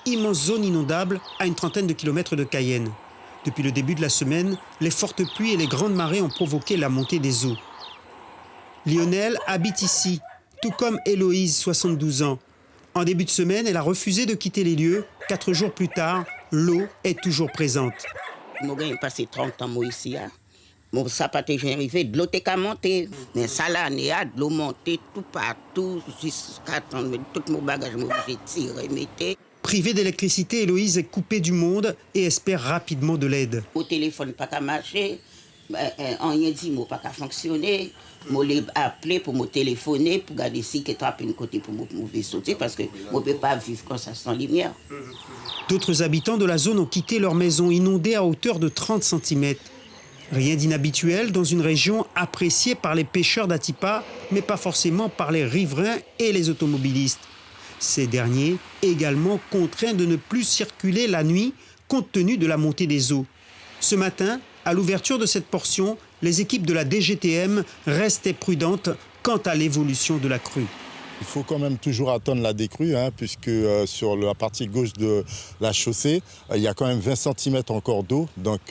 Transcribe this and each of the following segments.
immense zone inondable à une trentaine de kilomètres de Cayenne. Depuis le début de la semaine, les fortes pluies et les grandes marées ont provoqué la montée des eaux. Lionel habite ici, tout comme Héloïse, 72 ans. En début de semaine, elle a refusé de quitter les lieux. 4 jours plus tard, l'eau est toujours présente. J'ai passé 30 ans ici. Mon sapat est arrivé, de l'eau est montée. Mais ça là, il y a de l'eau montée tout partout, jusqu'à temps, tout mon bagage, j'ai tiré, mettez. Privée d'électricité, Héloïse est coupée du monde et espère rapidement de l'aide. Au téléphone, pas qu'à marcher. On y a dit, moi, pas qu'à fonctionner. Je l'ai appelé pour me téléphoner, pour garder si que tu as une côté pour me sauter, parce que je ne peux pas vivre comme ça sans lumière. D'autres habitants de la zone ont quitté leur maison inondée à hauteur de 30 cm. Rien d'inhabituel dans une région appréciée par les pêcheurs d'Atipa, mais pas forcément par les riverains et les automobilistes. Ces derniers, également contraints de ne plus circuler la nuit compte tenu de la montée des eaux. Ce matin, à l'ouverture de cette portion, les équipes de la DGTM restaient prudentes quant à l'évolution de la crue. Il faut quand même toujours attendre la décrue, puisque sur la partie gauche de la chaussée, il y a quand même 20 cm encore d'eau. Donc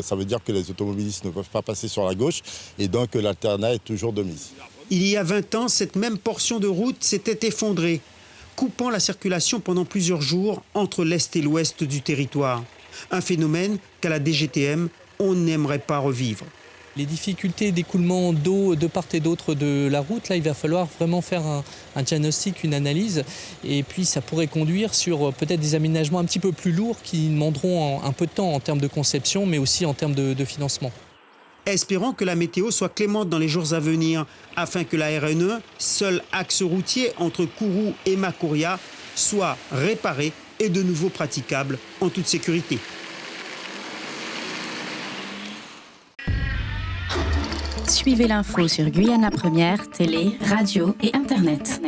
ça veut dire que les automobilistes ne peuvent pas passer sur la gauche et donc l'alternat est toujours de mise. Il y a 20 ans, cette même portion de route s'était effondrée, coupant la circulation pendant plusieurs jours entre l'est et l'ouest du territoire. Un phénomène qu'à la DGTM, on n'aimerait pas revivre. Les difficultés d'écoulement d'eau de part et d'autre de la route, là, il va falloir vraiment faire un diagnostic, une analyse. Et puis, ça pourrait conduire sur peut-être des aménagements un petit peu plus lourds qui demanderont un peu de temps en termes de conception, mais aussi en termes de financement. Espérons que la météo soit clémente dans les jours à venir, afin que la RN1, seul axe routier entre Kourou et Makouria, soit réparé et de nouveau praticable en toute sécurité. Suivez l'info sur Guyana Première, télé, radio et Internet.